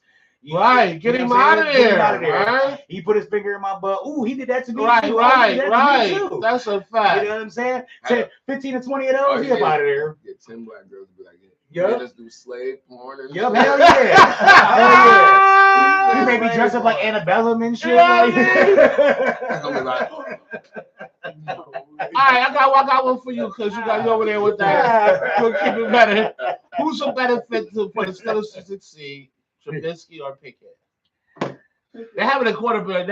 Right, get You know him what I'm out of saying? Get him there, out of there. right? He put his finger in my butt. Ooh, he did that to me. Right, too. Oh, he did that to me right. too. That's a You fact. know what I'm saying? Say 15 to 20 of those, Oh, he up yeah. out of there. Get 10 black girls to be like, Yup. yeah, just do slave porn and Yup, shit. hell yeah. Hell yeah. He made me Slave dress up like porn. Annabelle and shit. You know what It's gonna be like, All right, I got one for you because you got you over there with that. We'll keep it better. Who's a better fit for the Steelers to succeed, Trubisky or Pickett? They're having a quarterback.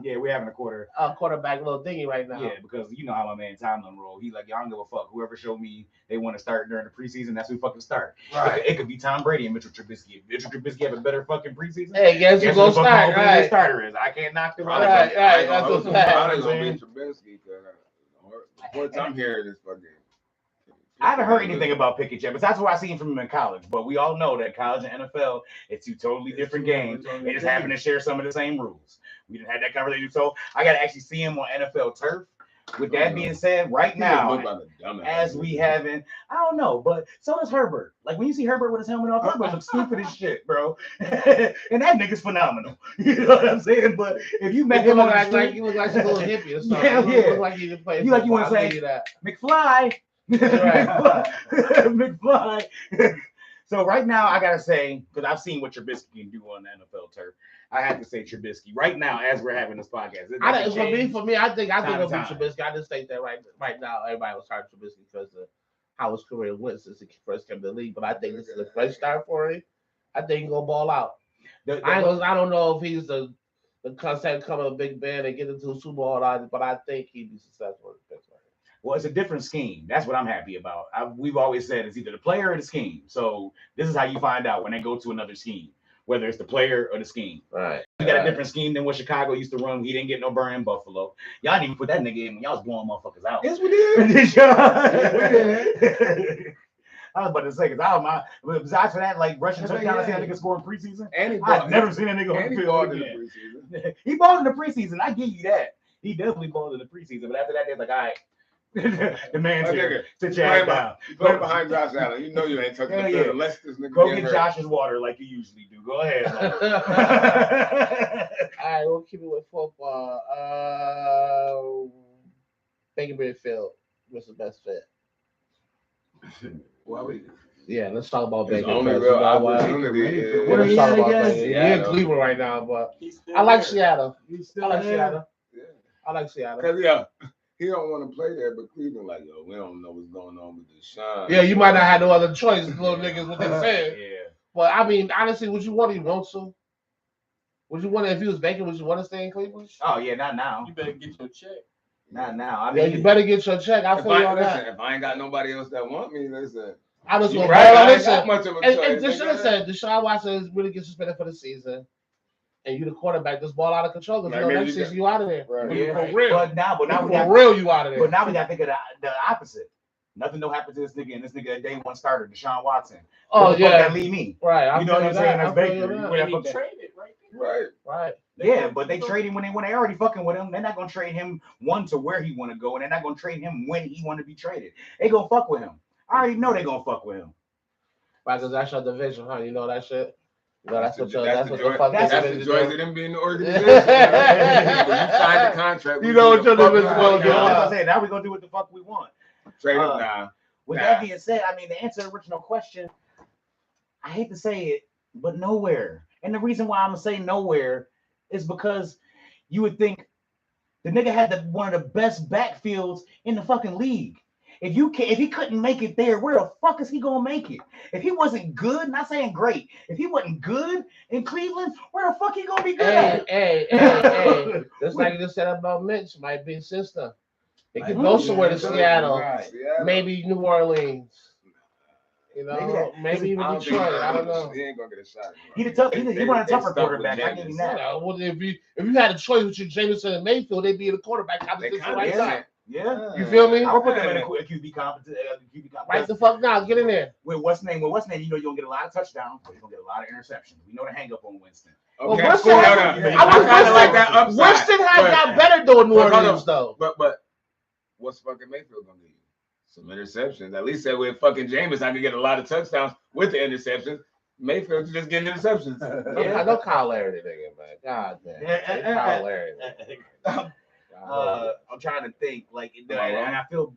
Yeah, we're having a quarter. Quarterback little thingy right now. Yeah, because you know how my man Tomlin roll. He like, y'all don't give a fuck. Whoever showed me they want to start during the preseason, that's who fucking start. Right. It could be Tom Brady and Mitchell Trubisky. If Mitchell Trubisky have a better fucking preseason, Hey, guess who guess gonna who the fuck start? opening their Right. starter is. I can't knock them probably out. Right, gonna- I ain't that's gonna a hold you. fact. Probably You know gonna what be Trubisky because once I'm hearing this fucking. I haven't heard anything about Pickett yet, but that's what I seen from him in college. But we all know that college and NFL, it's two totally different games. They just happen to share some of the same rules. We didn't have that conversation, so I got to actually see him on NFL turf. With that being said, right now, as we haven't, I don't know, but so does Herbert. Like when you see Herbert with his helmet off, Herbert looks stupid as shit, bro. And that nigga's phenomenal. You know what I'm saying? But if you met You him look on the like street, you look like a little hippie or something. Yeah, You yeah. look like you can play. You like you wanna football. I'll say- give you that. McFly. Right. McFly. So right now, I gotta say, because I've seen what Trubisky can do on the NFL turf, I have to say Trubisky right now as we're having this podcast. For me, I think it'll be time. Trubisky. I just think that right now everybody was starting Trubisky because of how his career went since he first came to the league. But I think this is a fresh start for him. I think he's gonna ball out. I don't know if he's the concept coming a Big Ben and get into the Super Bowl, but I think he'd be successful in Pittsburgh. Well, it's a different scheme. That's what I'm happy about. We've always said it's either the player or the scheme. So this is how you find out when they go to another scheme, whether it's the player or the scheme. Right. We got a different scheme than what Chicago used to run. He didn't get no burn in Buffalo. Y'all didn't even put that nigga in when y'all was blowing motherfuckers out. Yes, we did. I was about to say, because besides for that, like rushing touchdown, I see that nigga score in preseason. And I've never seen a nigga on the field in the again. preseason. He balled in the preseason. I give you that. He definitely balled in the preseason. But after that, they're like, all right. The man's here. Sit your ass down. Play behind Josh Allen. You know you ain't touching the field unless this nigga go get Josh's water like you usually do. Go ahead. All right, we'll keep it with football. Baker Mayfield was the best fit. Yeah, let's talk about Baker. Only real opportunity. Let's talk about again? Baker. He's in Cleveland right now, but I like Seattle. I like Seattle. Because he don't want to play there, but Cleveland like, yo, we don't know what's going on with Deshaun. Yeah, you might not have no other choice, little niggas, what they saying. Yeah. But I mean, honestly, would you want him to? Would you want if he was Baker? Would you want to stay in Cleveland? Oh yeah, not now. You better get your check. Not now. I mean, you better get your check. I feel you on that. If I ain't got nobody else that want me, listen. I just want listen. Much of a and Deshaun Watson is really get suspended for the season. And you the quarterback, this ball out of control. Because next season you out of there. Right. Yeah. For real. But now we got you out of there. But now we got to think of the opposite. Nothing don't happen to this nigga, and this nigga a day one starter, Deshaun Watson. Oh yeah, that leave me. Right. You know what I'm saying? That's Baker. He traded right. Right. Yeah, but they trade him when they already fucking with him. They're not gonna trade him one to where he want to go, and they're not gonna trade him when he want to be traded. They gonna fuck with him. I already know they gonna fuck with him. Right, because that's your division, huh? You know that shit. You know, that's what the joys of them being in the organization. You signed the contract. You know what your division is. Now we're gonna do what the fuck we want. Trade him now. With that being said, I mean, to answer the original question, I hate to say it, but nowhere. And the reason why I'm gonna say nowhere is because you would think the nigga had one of the best backfields in the fucking league. If he couldn't make it there, where the fuck is he gonna make it? If he wasn't good, not saying great, if he wasn't good in Cleveland, where the fuck he gonna be good at? Hey. Just like you just said about Mitch, might be system. It could go somewhere to Seattle, maybe New Orleans. You know, maybe even Detroit. I don't know. He ain't gonna get a shot. He want a tougher quarterback. I give him that. Well, if you had a choice between Jameson and Mayfield, they'd be in the quarterback competition right now. Yeah. You feel me? I would put them in a QB competition. Right the fuck now. Get in there. With what's name, you know you're gonna get a lot of touchdowns, but you're gonna get a lot of interceptions. We know the hang up on Winston. Okay, well, Winston has got better doing New Orleans though. But what's fucking Mayfield gonna do? Some interceptions. At least that with fucking Jameis, I could get a lot of touchdowns with the interceptions. Mayfield just getting interceptions. I know Kyle Larry, nigga, man. God damn. Kyle Larry. I'm trying to think, and I feel.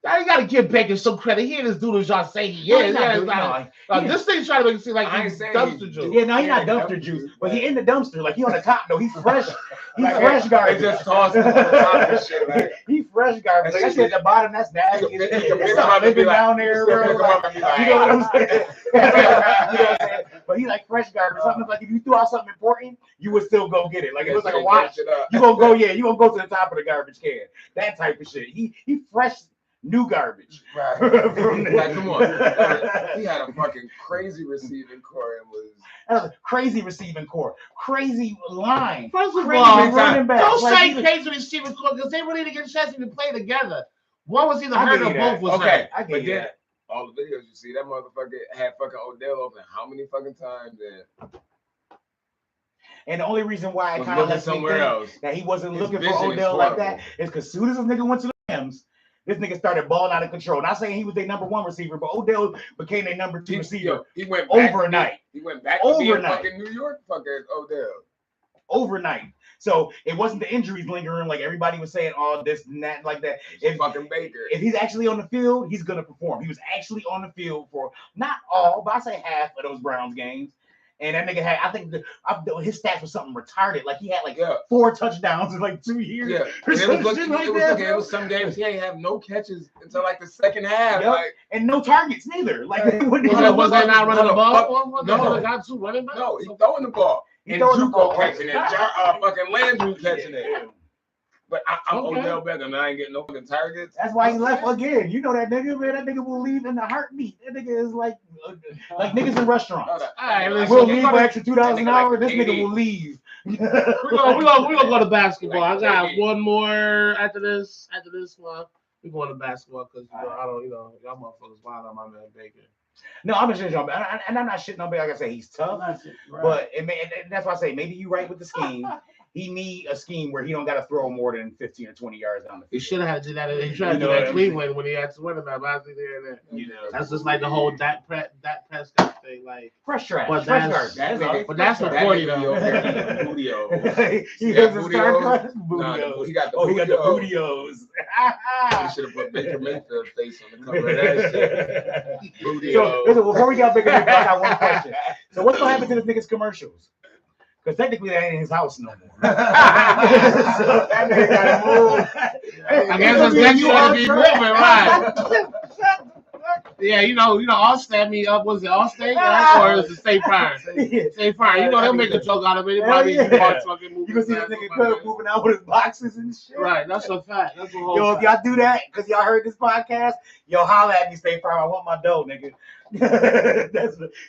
Now you gotta give Baker some credit. He ain't as dude as y'all say he is. This thing's trying to make it seem like he's dumpster juice. Yeah, no, he's not dumpster juice, but he in the dumpster. Like he on the top though. He's fresh. He's fresh garbage. They just tossed him on the top and shit. Like, he's fresh garbage. Like, that shit at the bottom, that's nasty. It's not living down there. You know what I'm saying? You know what I'm saying? But he like fresh garbage. Something like if you threw out something important, you would still go get it. Like it was like a watch. You gonna go, you gonna go to the top of the garbage can. That type of shit. He fresh. New garbage. Right. Like, come on. He had a fucking crazy receiving core and was crazy receiving core. Crazy line. First of crazy all, running back. Don't say crazy receiving core because they really didn't get a chance to play together. One was either hurt or both was hurt. I get that. All the videos you see, that motherfucker had fucking Odell open how many fucking times and the only reason why I kind of left somewhere else that he wasn't looking for Odell like that is because as soon as this nigga went to the Rams, this nigga started balling out of control. Not saying he was their number one receiver, but Odell became their number two receiver. He went overnight. He went back to being fucking New York fucking Odell. Overnight. So it wasn't the injuries lingering like everybody was saying, oh, this and that, like that. If fucking Baker. If he's actually on the field, he's gonna perform. He was actually on the field for not all, but I say half of those Browns games. And that nigga had, I think his stats was something retarded. Like he had like 4 touchdowns in like 2 years. Yeah, it was some games he ain't have no catches until like the second half. Yep. Like, and no targets neither. Like was they not running the ball? No, got 2 running backs. No, he's throwing the ball. And Juco catching it. Fucking Landry catching it. But I'm Odell Beckham and I ain't getting no fucking targets. That's why he left again. You know that nigga, man. That nigga will leave in a heartbeat. That nigga is like niggas in restaurants. All right, we'll leave for extra $2 an hour. This nigga will leave. We're gonna go to basketball. I got one more after this one. We're going to basketball because y'all motherfuckers wild on my man Baker. No, I'm just shitting on, and I'm not shitting on Baker. Like I say, he's tough, but and that's why I say maybe you right with the scheme. He need a scheme where he don't got to throw more than 15 or 20 yards down the field. He should have had to do that. He tried to do that Cleveland when he had to win about there and there. You know, that's just like the whole Dak Prescott thing. Like fresh trash, but fresh that's start. But that's the 40 though. He has the start. He got the bootios. He should have put Baker Mayfield's face on the cover of that shit. So before we got Baker Mayfield, I got one question. So what's gonna happen to this nigga's commercials? Because technically that ain't his house no more. So that nigga gotta move. I guess it's next year to be moving, right? Yeah, you know, Allstate me up. Was it Allstate or is it State Farm? State Farm. You know, he'll make a joke out of it. Probably fucking moving. You can see this nigga moving out with his boxes and shit. Right, that's a fact. That's a whole Yo, if y'all do that because y'all heard this podcast, yo, holla at me, State Farm. I want my dough, nigga.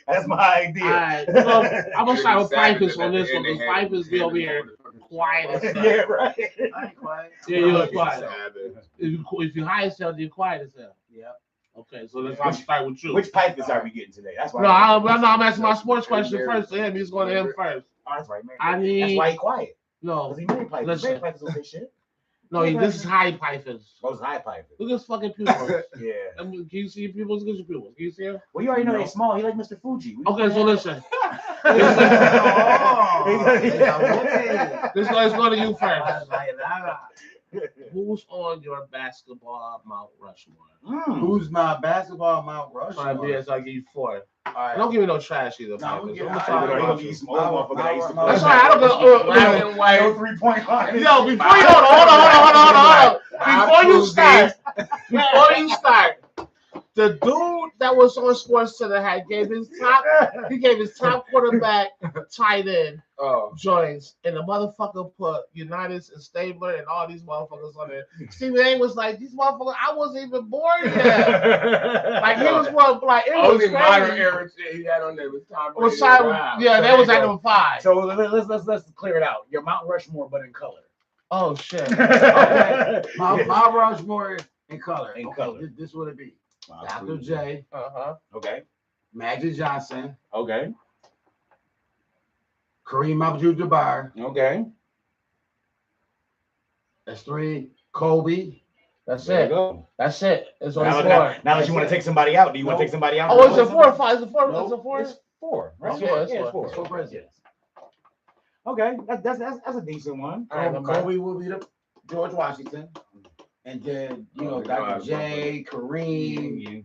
that's my idea. All right, so I'm gonna start with Pipers on this one because Pipers be over here quiet as hell. Yeah, right. I'm quiet. Yeah, you're quiet. If you high as hell, you're quiet as hell. Yeah. Okay, so let's start with you. Which Pipers are we getting today? That's why. No, I'm asking my sports question first to him. He's going to him first. Oh, that's right, man. That's why he quiet. No, because he made Pipers. He made Pipers okay shit. No, this is high Pipers. Oh, it's high Pipers. Look at his fucking pupils. Yeah. Can you see pupils? Look at your pupils. Can you see them? Well, you already know they're small. He like Mr. Fuji. Okay, so listen. This goes to you first. Who's on your basketball Mount Rushmore? Who's my basketball Mount Rushmore? Yes, I'll give you 4. All right. Don't give me no trash either. No, I'm gonna give you some old motherfuckers that used to play. That's right. I don't go black and white 3-point line. Yo, before you hold on. Before you start, the dude that was on Sports Center gave his top quarterback tight end joints, and the motherfucker put Unitas and Stabler and all these motherfuckers on there. Stephen A was like, these motherfuckers, I wasn't even born yet. Like he was one like it only was modern era shit he had on there was Tom Brady. Yeah, that was at number 5. So let's clear it out. Your Mount Rushmore, but in color. Oh shit. Okay. My Rushmore in color. In color. This would it be? Wow, Dr. J. Okay. Magic Johnson. Okay. Kareem Abdul-Jabbar. Okay. That's 3. Kobe. That's There it. you go. That's it. It's only 4. Now that you want to take somebody out, do you want to take somebody out? Oh, is it 4 or 5? Is it 4? No, Is it 4? It's 4. Right? Yeah, It's 4. It's 4 presidents. Okay, that's a decent one. Kobe will be the George Washington. And then, Dr. J, Kareem,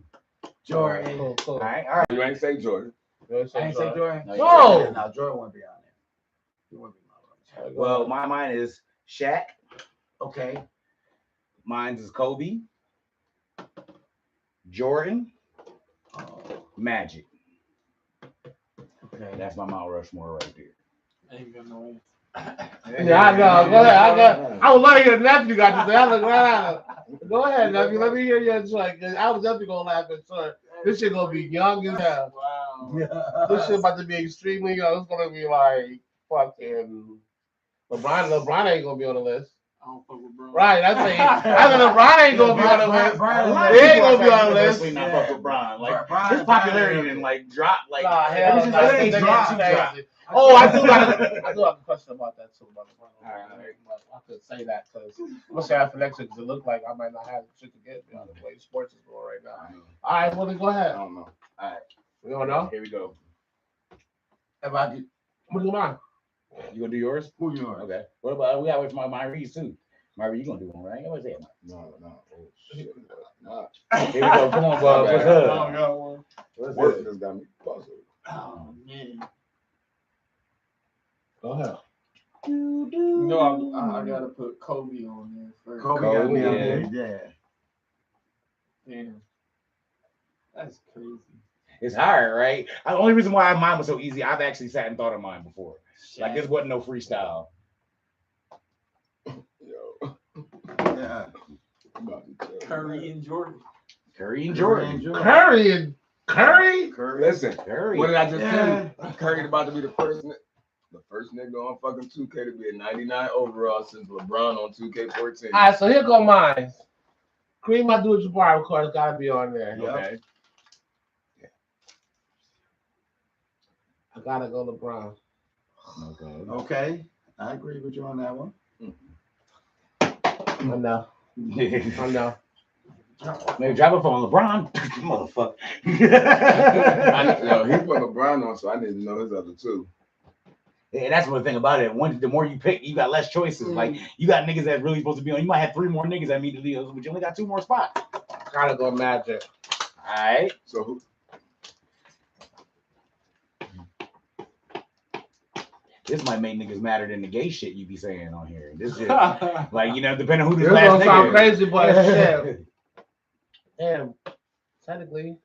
Jordan. Cool. All right. You ain't say Jordan. I ain't say Jordan. No, Jordan won't be on there. He won't be on there. Well, mine is Shaq. Okay. Mine's is Kobe. Jordan. Magic. Okay. That's my Mount Rushmore right there. Yeah, I know. Go ahead. I would love to hear the nephew got to say. Go ahead, nephew. Let me hear your joint. I was definitely gonna laugh at sir. This shit gonna be young as hell. Wow. This shit about to be extremely young. It's gonna be like fucking LeBron ain't gonna be on the list. I don't fuck with Bron. Right, that's it. LeBron ain't gonna be on the list. He ain't gonna be on the list. Not fuck with Bron. Like his popularity didn't like drop. Like hell ever since no. that stage dropped. Oh, I do have a question about that too. I could say that because I'm gonna say that for next week because it looks like I might not have shit to get the way sports is going right now. All right, well then go ahead. I don't know. All right, we don't know. Here we go. About you. What do you mind? You gonna do yours? Who yours? Okay. What about we got with my Reese too? Myrie, you gonna do one, right? What's that? No. Oh shit. Nah. Here we go. Come on, bud. What's I up? don't got one. What's Work up? just got me puzzled. Oh man. Go ahead. No, I gotta put Kobe on there first. Kobe got me on yeah. there. Yeah. Damn. That's crazy. It's hard, right? The only reason why mine was so easy, I've actually sat and thought of mine before. Like this wasn't no freestyle. Yo. Yeah. I'm about to tell you. Curry and Jordan. Curry and Jordan. Curry? Listen, Curry. what did I just tell Yeah. you? Curry about to be the first nigga on fucking 2K to be a 99 overall since LeBron on 2K14. All right, so here go mine. Kareem Abdul-Jabbar, of course, gotta be on there. Yep. Okay. I gotta go LeBron. Okay. Okay. I agree with you on that one. I know. I know. Maybe drop it on LeBron. Motherfucker. Yo, he put LeBron on, so I need to know his other two. Yeah, that's one thing about it. The more you pick, you got less choices. Like you got niggas that really supposed to be on. You might have 3 more niggas that meet the deals, but you only got 2 more spots. Gotta go Magic. All right. So who? This might make niggas madder than the gay shit you be saying on here. This shit, like, you know, depending on who This this last gonna sound nigga crazy, but is. shit. Damn. Technically.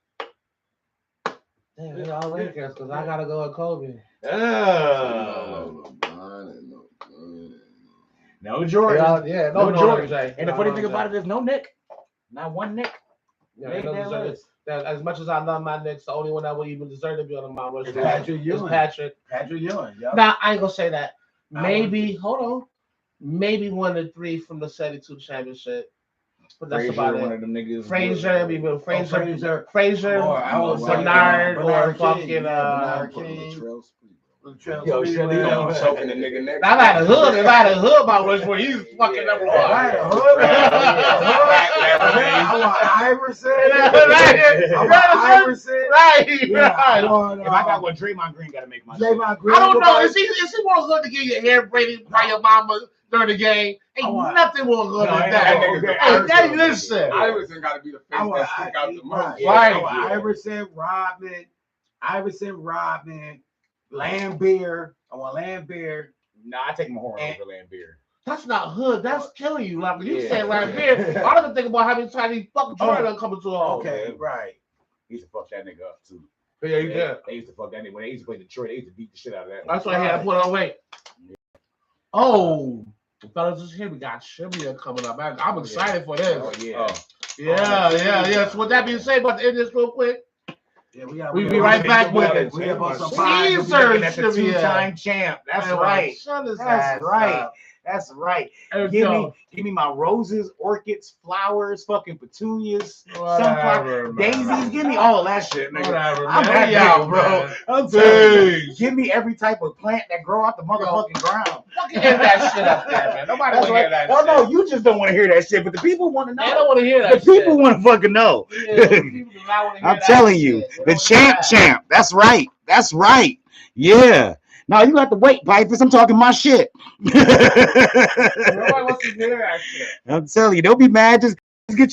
Damn, they all Lakers because I gotta go with Kobe. No LeBron and No Jordan. Yeah, No no Jordan. Jay. And the funny thing about it is no Nick. Not one Nick. Yeah, Make no that Jay. list. That, as much as I love my Knicks, the only one that would even deserve to be on the Mount Rushmore Patrick is Ewing. Patrick. Patrick Ewing. Yep. Now I ain't gonna say that. Maybe hold on. Maybe 1 of 3 from the 72 championship. But that's Frazier, about one it. of them niggas. Frazier, we will Frazier. Frazier, Or I would say Bernard, or Bernard King. fucking Bernard put King. Latrell Sprewell. Yo, Shelly, Don't be choking the nigga next. I got a hood. If I had a hood Mount Rushmore, he's fucking number 1. Right, a hood. I want Iverson. I want Iverson. Right. If I got one, Draymond Green got to make my shit. Draymond Green. I don't know. Is he more good to get your hair braided by your mama during the game? Ain't nothing more good than that. Hey, listen. Iverson got to be the face that stick out the most. Right. I want Iverson, Rodman, Lambeer. I want Lambeer. Nah, I take Mahorn over Lambeer. That's not hood. That's killing you. Like when you Yeah. say right here, I don't think about how many times he fucking Jordan coming to a home. Okay, right. He used to fuck that nigga up too. Yeah, you did. They used to fuck that nigga when they used to play Detroit. They used to beat the shit out of that. That's why he had to put on weight. Oh, fellas, just here we got trivia coming up. I'm excited for this. Oh yeah. Yeah. So with that being said, about to end this real quick. Yeah, We'll be right back with it. We have on some Caesar That's a 2-time champ. That's right. That's right. That's right. Give me my roses, orchids, flowers, fucking petunias, sunflower, daisies. Give me all that shit, nigga. Whatever, I'm man. happy, Yeah, bro. man. I'm telling you. Give me every type of plant that grow out the motherfucking ground. Fucking hear that shit up there, man. Nobody want to hear that Oh shit. no, you just don't want to hear that shit, but the people want to They don't know. want to hear that The people want to fucking know. shit. Yeah, the people do not wanna hear I'm that telling shit. you, They the don't hear champ. That's right. That's right. Yeah. No, you got to wait, Pipers. I'm talking my shit. that. Nobody wants to hear that shit. I'm telling you, don't be mad. Just get your